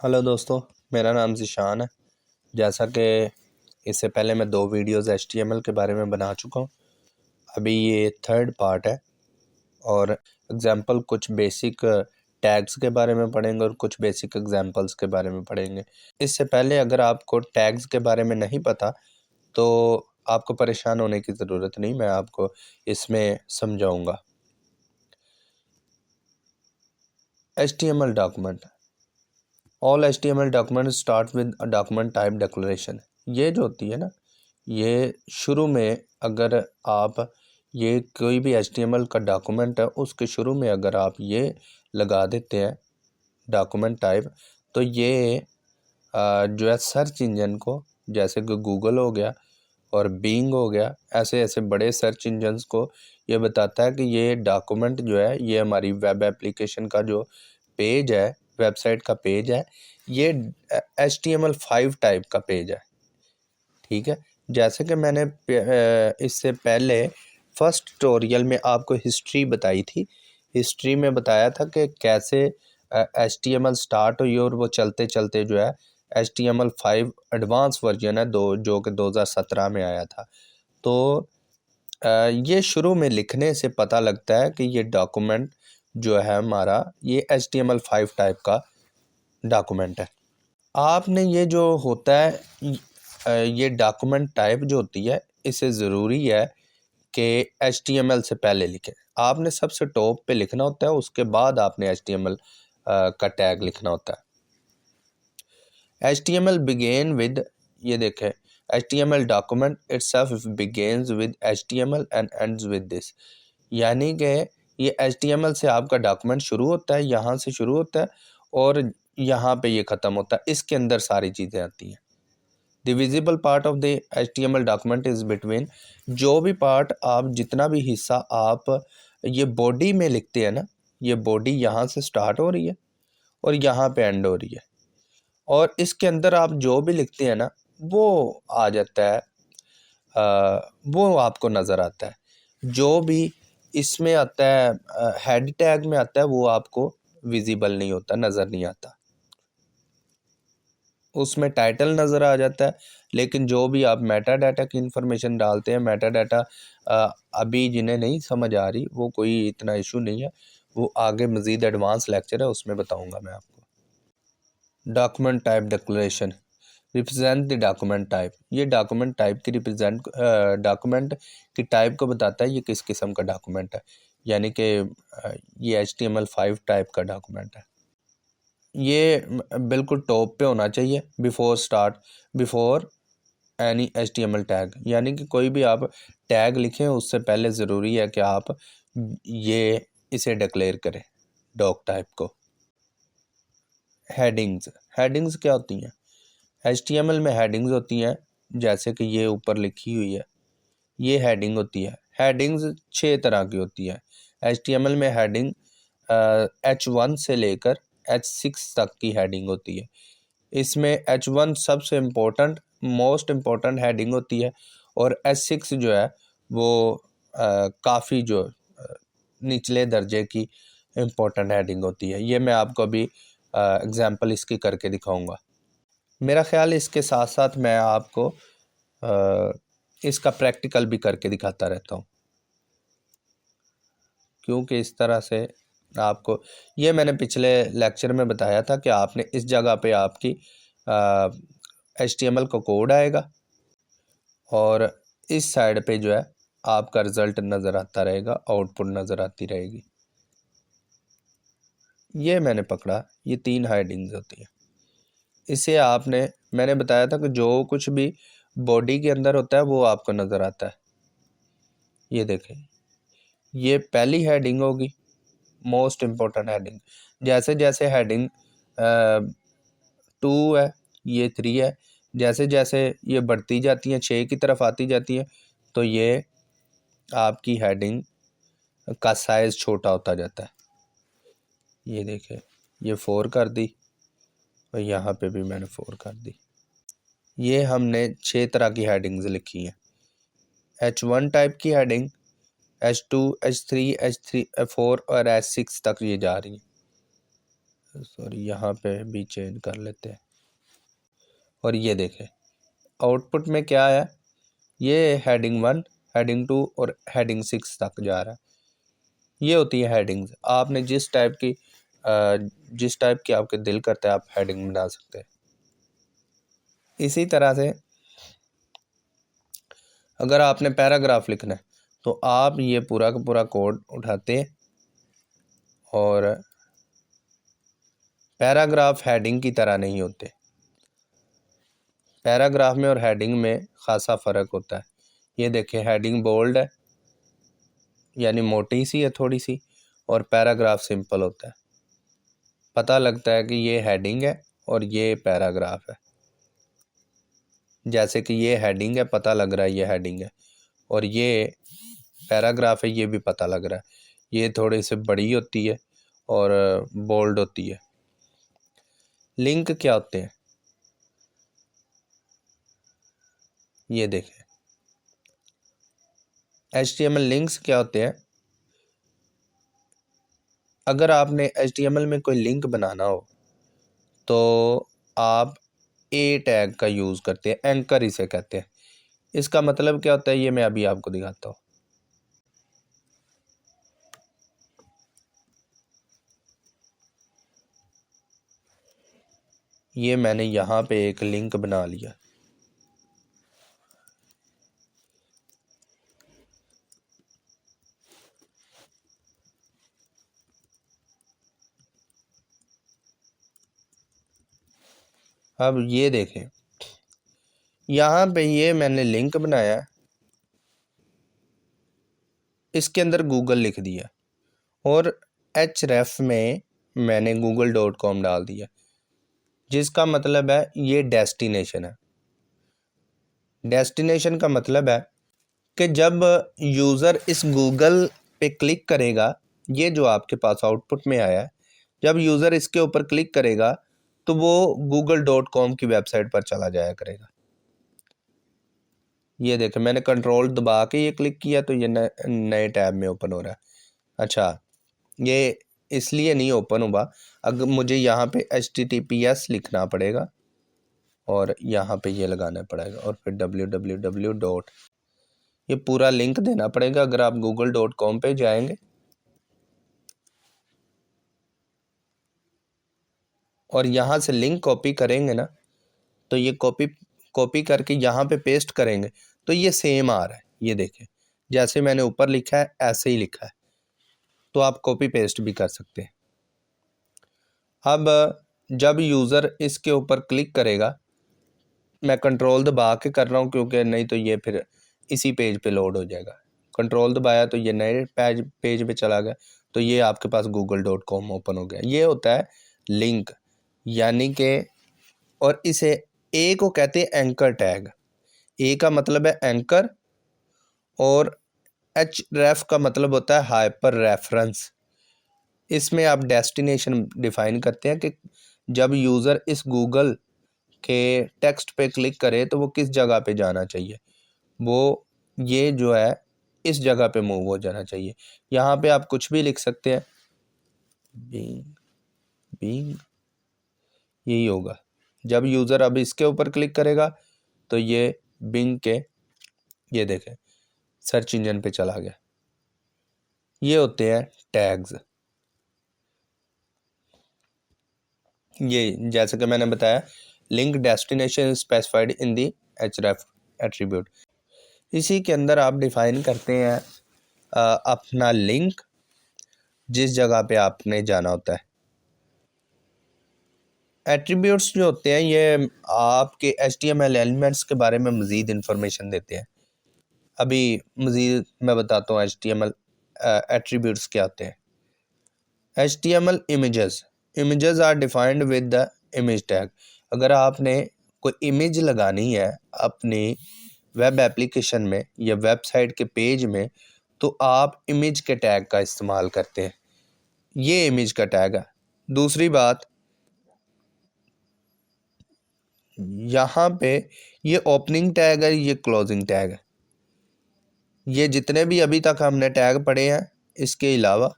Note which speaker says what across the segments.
Speaker 1: Hello दोस्तों, मेरा नाम ज़ीशान है। जैसा कि इससे पहले मैं 2 वीडियोज़ HTML के बारे में बना चुका हूँ। अभी ये थर्ड पार्ट है और एग्ज़ाम्पल कुछ बेसिक टैग्स के बारे में पढ़ेंगे और कुछ बेसिक एग्ज़ाम्पल्स के बारे में पढ़ेंगे। इससे पहले अगर आपको टैग्स के बारे में नहीं पता तो आपको परेशान होने की ज़रूरत नहीं, मैं आपको इसमें समझाऊँगा। HTML document, all HTML document start with a document type declaration. ये जो होती है ना, ये शुरू में अगर आप ये कोई भी HTML का डॉक्यूमेंट है उसके शुरू में अगर आप ये लगा देते हैं डॉक्यूमेंट टाइप, तो ये जो है सर्च इंजन को, जैसे कि गूगल हो गया और बिंग हो गया, ऐसे ऐसे बड़े सर्च इंजन्स को ये बताता है कि ये डॉक्यूमेंट जो है ये हमारी वेब एप्लीकेशन का जो पेज है, वेबसाइट का पेज है, ये HTML5 टाइप का पेज है। ठीक है, जैसे कि मैंने इससे पहले फर्स्ट ट्यूटोरियल में आपको हिस्ट्री बताई थी। हिस्ट्री में बताया था कि कैसे HTML स्टार्ट हुई और वो चलते चलते जो है HTML5 एडवांस वर्जन है जो कि 2017 में आया था। तो ये शुरू में लिखने से पता लगता है कि ये डॉक्यूमेंट जो है हमारा ये HTML5 टाइप का डॉक्यूमेंट है। आपने ये जो होता है ये डॉक्यूमेंट टाइप जो होती है, इसे ज़रूरी है कि HTML से पहले लिखें। आपने सबसे टॉप पे लिखना होता है, उसके बाद आपने HTML का टैग लिखना होता है। HTML begin with, ये देखें, HTML document itself begins with HTML and ends with this। यानी कि ये HTML से आपका डॉक्यूमेंट शुरू होता है, यहाँ से शुरू होता है और यहाँ पे ये ख़त्म होता है। इसके अंदर सारी चीज़ें आती हैं। The visible part of the HTML document is between, जो भी पार्ट आप, जितना भी हिस्सा आप ये बॉडी में लिखते हैं ना, ये बॉडी यहाँ से स्टार्ट हो रही है और यहाँ पे एंड हो रही है, और इसके अंदर आप जो भी लिखते हैं ना वो आ जाता है, वो आपको नज़र आता है। जो भी इसमें आता है हेड टैग में आता है वो आपको विजिबल नहीं होता, नज़र नहीं आता। उसमें टाइटल नज़र आ जाता है, लेकिन जो भी आप मेटा डाटा की इंफॉर्मेशन डालते हैं, मेटा डाटा अभी जिन्हें नहीं समझ आ रही वो कोई इतना इशू नहीं है, वो आगे मज़ीद एडवांस लेक्चर है उसमें बताऊंगा मैं आपको। Document type declaration represent the document type. ये डॉक्यूमेंट टाइप की रिप्रेजेंट, डॉक्यूमेंट की टाइप को बताता है ये किस किस्म का डॉक्यूमेंट है, यानी कि ये HTML5 टाइप का डॉक्यूमेंट है। ये बिल्कुल टॉप पे होना चाहिए, बिफोर एनी HTML टैग, यानी कि कोई भी आप टैग लिखें उससे पहले ज़रूरी है कि आप ये इसे डिक्लेयर करें, डॉक टाइप को। हेडिंग्स, हेडिंग्स क्या होती हैं? HTML में हेडिंग्स होती हैं, जैसे कि ये ऊपर लिखी हुई है, ये हेडिंग होती है। हेडिंग्स 6 तरह की होती है। HTML में हेडिंग H1 से लेकर H6 तक की हेडिंग होती है। इसमें H1 सबसे इम्पोर्टेंट, मोस्ट इम्पोर्टेंट हेडिंग होती है, और H6 जो है वो काफ़ी जो निचले दर्जे की इम्पोर्टेंट हेडिंग होती है। ये मैं आपको अभी एग्जांपल इसकी करके दिखाऊंगा। मेरा ख्याल इसके साथ साथ मैं आपको इसका प्रैक्टिकल भी करके दिखाता रहता हूँ, क्योंकि इस तरह से आपको, ये मैंने पिछले लेक्चर में बताया था कि आपने इस जगह पे आपकी HTML का कोड आएगा और इस साइड पे जो है आपका रिज़ल्ट नज़र आता रहेगा, आउटपुट नज़र आती रहेगी। ये मैंने पकड़ा, ये 3 हेडिंग्स होती हैं। इसे आपने, मैंने बताया था कि जो कुछ भी बॉडी के अंदर होता है वो आपको नज़र आता है। ये देखें, ये पहली हेडिंग होगी, मोस्ट इम्पोर्टेंट हेडिंग। जैसे जैसे हेडिंग 2 है, ये 3 है, जैसे जैसे ये बढ़ती जाती हैं, 6 की तरफ आती जाती हैं, तो ये आपकी हेडिंग का साइज़ छोटा होता जाता है। ये देखें, ये 4 कर दी और यहाँ पे भी मैंने 4 कर दी। ये हमने 6 तरह की हेडिंग्स लिखी हैं। H1 टाइप की हेडिंग, H2, H3, H4 और H6 तक ये जा रही है। सॉरी यहाँ पे भी चेंज कर लेते हैं। और ये देखें आउटपुट में क्या है, ये हेडिंग 1, हेडिंग 2 और हेडिंग 6 तक जा रहा है। ये होती है हेडिंग्स। आपने जिस टाइप की आपके दिल करता है आप हेडिंग बना सकते हैं। इसी तरह से अगर आपने पैराग्राफ लिखना है तो आप ये पूरा का पूरा कोड उठाते हैं और पैराग्राफ हेडिंग की तरह नहीं होते। पैराग्राफ में और हेडिंग में खासा फ़र्क होता है। ये देखें हेडिंग बोल्ड है यानी मोटी सी है थोड़ी सी, और पैराग्राफ सिंपल होता है। पता लगता है कि ये हेडिंग है और ये पैराग्राफ है। जैसे कि ये हेडिंग है, पता लग रहा है ये हेडिंग है, और ये पैराग्राफ है, ये भी पता लग रहा है। ये थोड़ी सी बड़ी होती है और बोल्ड होती है। लिंक क्या होते हैं, ये देखें HTML लिंक्स क्या होते हैं। अगर आपने HTML में कोई लिंक बनाना हो तो आप ए टैग का यूज़ करते हैं, एंकर इसे कहते हैं। इसका मतलब क्या होता है ये मैं अभी आपको दिखाता हूँ। ये मैंने यहाँ पे एक लिंक बना लिया। अब ये देखें यहाँ पे ये मैंने लिंक बनाया, इसके अंदर गूगल लिख दिया और href में मैंने google.com डाल दिया, जिसका मतलब है ये डेस्टिनेशन है। डेस्टिनेशन का मतलब है कि जब यूज़र इस गूगल पे क्लिक करेगा, ये जो आपके पास आउटपुट में आया है, जब यूज़र इसके ऊपर क्लिक करेगा तो वो google.com की वेबसाइट पर चला जाया करेगा। ये देखें मैंने कंट्रोल दबा के ये क्लिक किया तो ये नए टैब में ओपन हो रहा है। अच्छा, ये इसलिए नहीं ओपन हुआ, अगर मुझे यहाँ पे HTTPS लिखना पड़ेगा और यहाँ पे ये लगाना पड़ेगा और फिर www. ये पूरा लिंक देना पड़ेगा। अगर आप google.com पे जाएंगे और यहाँ से लिंक कॉपी करेंगे ना, तो ये कॉपी करके यहाँ पे पेस्ट करेंगे तो ये सेम आ रहा है। ये देखें जैसे मैंने ऊपर लिखा है ऐसे ही लिखा है, तो आप कॉपी पेस्ट भी कर सकते हैं। अब जब यूज़र इसके ऊपर क्लिक करेगा, मैं कंट्रोल दबा के कर रहा हूँ क्योंकि नहीं तो ये फिर इसी पेज पे लोड हो जाएगा। कंट्रोल दबाया तो ये नए पेज पे चला गया, तो ये आपके पास google.com ओपन हो गया। ये होता है लिंक, यानी कि, और इसे ए को कहते हैं एंकर टैग। ए का मतलब है एंकर और href का मतलब होता है हाइपर रेफरेंस। इसमें आप डेस्टिनेशन डिफाइन करते हैं कि जब यूज़र इस गूगल के टेक्स्ट पे क्लिक करे तो वो किस जगह पे जाना चाहिए, वो ये जो है इस जगह पे मूव हो जाना चाहिए। यहाँ पे आप कुछ भी लिख सकते हैं, बीइंग यही होगा। जब यूज़र अब इसके ऊपर क्लिक करेगा तो ये बिंग के, ये देखें सर्च इंजन पे चला गया। ये होते हैं टैग्स। ये जैसे कि मैंने बताया link destination specified in the href attribute. इसी के अंदर आप डिफाइन करते हैं अपना लिंक जिस जगह पे आपने जाना होता है। एट्रीब्यूट्स जो होते हैं ये आपके HTML एलिमेंट्स के बारे में मज़ीद इंफॉर्मेशन देते हैं। अभी मज़ीद मैं बताता हूँ HTML एट्रीब्यूट्स क्या होते हैं। HTML images are defined with the image tag. अगर आपने कोई इमेज लगानी है अपनी वेब एप्लीकेशन में या वेबसाइट के पेज में, तो आप इमेज के टैग का इस्तेमाल करते हैं। ये इमेज का टैग है। दूसरी बात, यहाँ पे ये ओपनिंग टैग है, ये क्लोजिंग टैग है। ये जितने भी अभी तक हमने टैग पढ़े हैं इसके अलावा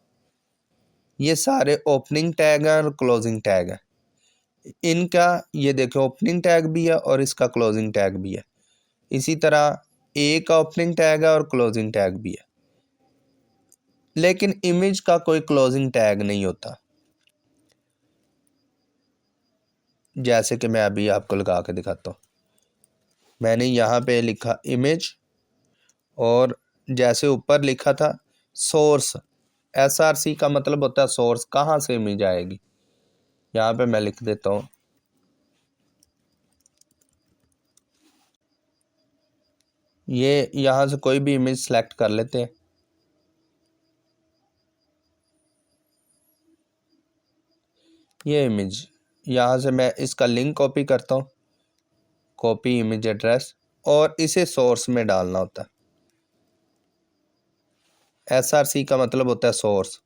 Speaker 1: ये सारे ओपनिंग टैग हैं और क्लोजिंग टैग हैं। इनका ये देखो ओपनिंग टैग भी है और इसका क्लोजिंग टैग भी है। इसी तरह ए का ओपनिंग टैग है और क्लोजिंग टैग भी है, लेकिन इमेज का कोई क्लोजिंग टैग नहीं होता। जैसे कि मैं अभी आपको लगा के दिखाता हूँ। मैंने यहाँ पे लिखा इमेज और जैसे ऊपर लिखा था सोर्स, SRC का मतलब होता है सोर्स, कहाँ से इमेज आएगी। यहाँ पे मैं लिख देता हूँ ये, यहाँ से कोई भी इमेज सेलेक्ट कर लेते हैं। ये इमेज, यहाँ से मैं इसका लिंक कॉपी करता हूँ, कॉपी इमेज एड्रेस, और इसे सोर्स में डालना होता है। SRC का मतलब होता है सोर्स,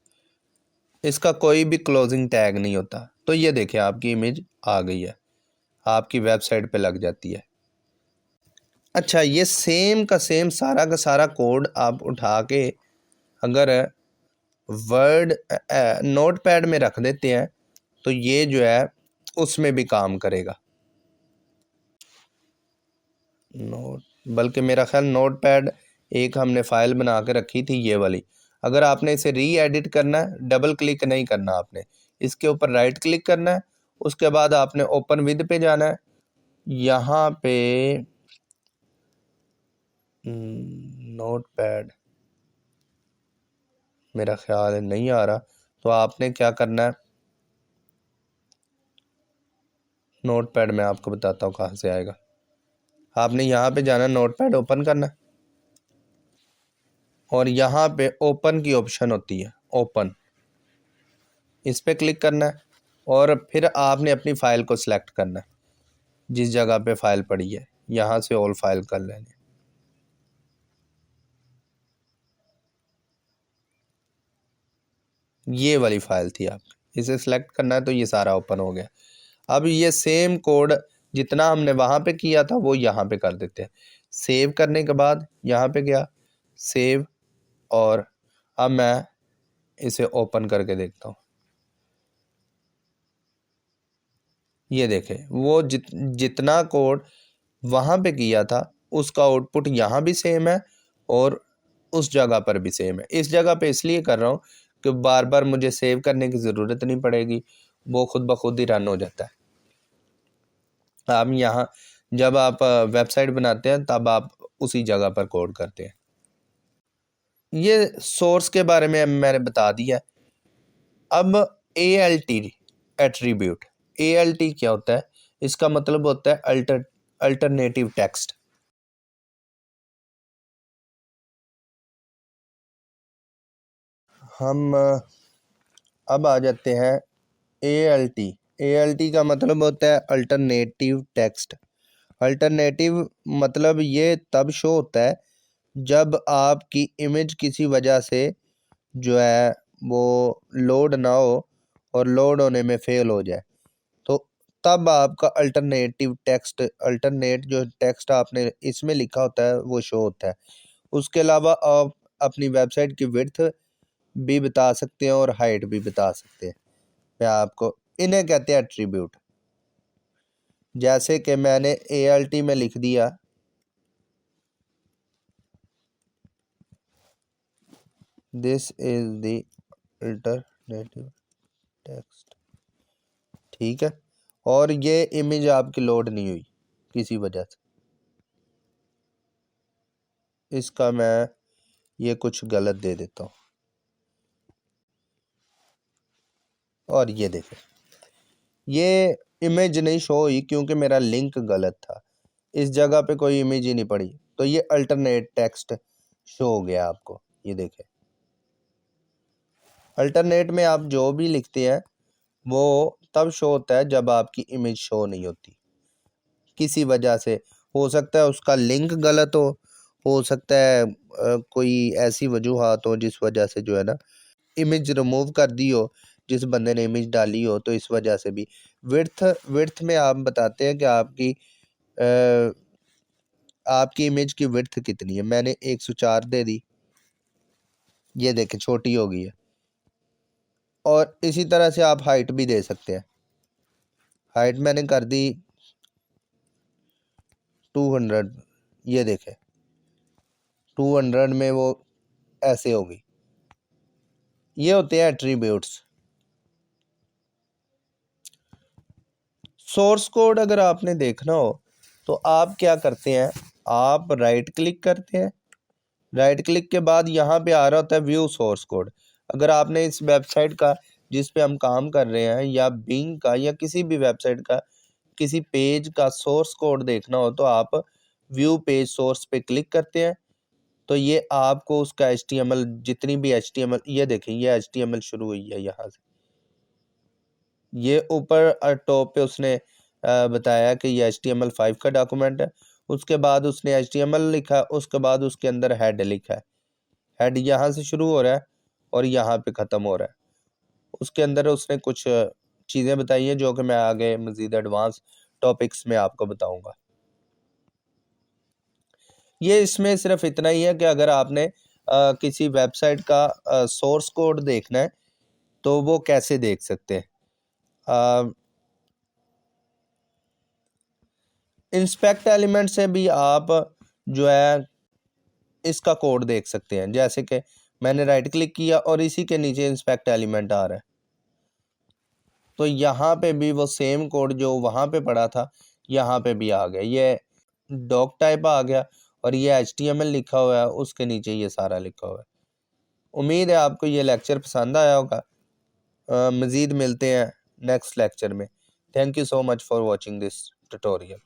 Speaker 1: इसका कोई भी क्लोजिंग टैग नहीं होता। तो ये देखिए आपकी इमेज आ गई है, आपकी वेबसाइट पे लग जाती है। अच्छा, ये सेम का सेम सारा का सारा कोड आप उठा के अगर वर्ड नोटपैड में रख देते हैं तो ये जो है उसमें भी काम करेगा। नोट, बल्कि मेरा ख्याल नोटपैड एक हमने फाइल बना के रखी थी ये वाली। अगर आपने इसे री एडिट करना है, डबल क्लिक नहीं करना, आपने इसके ऊपर राइट क्लिक करना है, उसके बाद आपने ओपन विद पे जाना है। यहाँ पे नोटपैड मेरा ख्याल है नहीं आ रहा, तो आपने क्या करना है, नोटपैड मैं आपको बताता हूँ कहाँ से आएगा। आपने यहाँ पे जाना, नोटपैड ओपन करना, और यहाँ पे ओपन की ऑप्शन होती है, ओपन, इस पे क्लिक करना है, और फिर आपने अपनी फ़ाइल को सिलेक्ट करना है जिस जगह पे फ़ाइल पड़ी है, यहाँ से ऑल फाइल कर लेंगे। ये वाली फ़ाइल थी आपकी, इसे सिलेक्ट करना है, तो ये सारा ओपन हो गया। अब ये सेम कोड जितना हमने वहाँ पे किया था वो यहाँ पे कर देते हैं। सेव करने के बाद यहाँ पे गया, सेव, और अब मैं इसे ओपन करके देखता हूँ। ये देखें, वो जितना कोड वहाँ पे किया था उसका आउटपुट यहाँ भी सेम है और उस जगह पर भी सेम है। इस जगह पे इसलिए कर रहा हूँ कि बार बार मुझे सेव करने की ज़रूरत नहीं पड़ेगी, वो खुद ब खुद ही रन हो जाता है। आप यहाँ जब आप वेबसाइट बनाते हैं तब आप उसी जगह पर कोड करते हैं। ये सोर्स के बारे में मैंने बता दिया। अब ALT एट्रीब्यूट, ALT क्या होता है, इसका मतलब होता है अल्टरनेटिव टेक्स्ट। हम अब आ जाते हैं ALT। ALT का मतलब होता है अल्टरनेटिव टेक्स्ट। अल्टरनेटिव मतलब ये तब शो होता है जब आपकी इमेज किसी वजह से जो है वो लोड ना हो और लोड होने में फेल हो जाए, तो तब आपका अल्टरनेटिव टेक्स्ट, अल्टरनेट जो टेक्स्ट आपने इसमें लिखा होता है वो शो होता है। उसके अलावा आप अपनी वेबसाइट की विड्थ भी बता सकते हैं और हाइट भी बता सकते हैं। मैं आपको, इन्हें कहते हैं एट्रीब्यूट। जैसे कि मैंने ALT में लिख दिया this is the alternative text, ठीक है, और ये इमेज आपकी लोड नहीं हुई किसी वजह से, इसका मैं ये कुछ गलत दे देता हूँ, और ये देखें ये इमेज नहीं शो हुई क्योंकि मेरा लिंक गलत था, इस जगह पे कोई इमेज ही नहीं पड़ी, तो ये अल्टरनेट टेक्स्ट शो हो गया आपको। ये देखें, अल्टरनेट में आप जो भी लिखते हैं वो तब शो होता है जब आपकी इमेज शो नहीं होती किसी वजह से। हो सकता है उसका लिंक गलत हो सकता है कोई ऐसी वजूहात हो जिस वजह से जो है ना इमेज रिमूव कर दी हो, जिस बंदे ने इमेज डाली हो, तो इस वजह से भी। विड्थ, विड्थ में आप बताते हैं कि आपकी इमेज की विड्थ कितनी है। मैंने 104 दे दी, ये देखें छोटी हो गई है। और इसी तरह से आप हाइट भी दे सकते हैं। हाइट मैंने कर दी 200, ये देखें 200 में वो ऐसे होगी। ये होते हैं एट्रीब्यूट्स। सोर्स कोड अगर आपने देखना हो तो आप क्या करते हैं, आप राइट क्लिक करते हैं। राइट क्लिक के बाद यहाँ पे आ रहा होता है व्यू सोर्स कोड। अगर आपने इस वेबसाइट का जिस पे हम काम कर रहे हैं या बिंग का या किसी भी वेबसाइट का किसी पेज का सोर्स कोड देखना हो तो आप व्यू पेज सोर्स पे क्लिक करते हैं। तो ये आपको उसका HTML, जितनी भी HTML, ये देखें ये HTML शुरू हुई है यहाँ से। ये ऊपर टॉप पे उसने बताया कि ये HTML5 का डॉक्यूमेंट है। उसके बाद उसने HTML लिखा, उसके बाद उसके अंदर हेड लिखा है। हेड यहाँ से शुरू हो रहा है और यहाँ पे ख़त्म हो रहा है। उसके अंदर उसने कुछ चीज़ें बताई हैं जो कि मैं आगे मज़ीद एडवांस टॉपिक्स में आपको बताऊंगा। ये इसमें सिर्फ इतना ही है कि अगर आपने किसी वेबसाइट का सोर्स कोड देखना है तो वो कैसे देख सकते हैं। इंस्पेक्ट एलिमेंट से भी आप जो है इसका कोड देख सकते हैं। जैसे कि मैंने राइट क्लिक किया और इसी के नीचे इंस्पेक्ट एलिमेंट आ रहा है, तो यहाँ पे भी वो सेम कोड जो वहाँ पे पड़ा था यहाँ पे भी आ गया। ये डॉक टाइप आ गया और ये HTML लिखा हुआ है, उसके नीचे ये सारा लिखा हुआ है। उम्मीद है आपको ये लेक्चर पसंद आया होगा। मज़ीद मिलते हैं नेक्स्ट लेक्चर में। Thank you so much for watching this tutorial.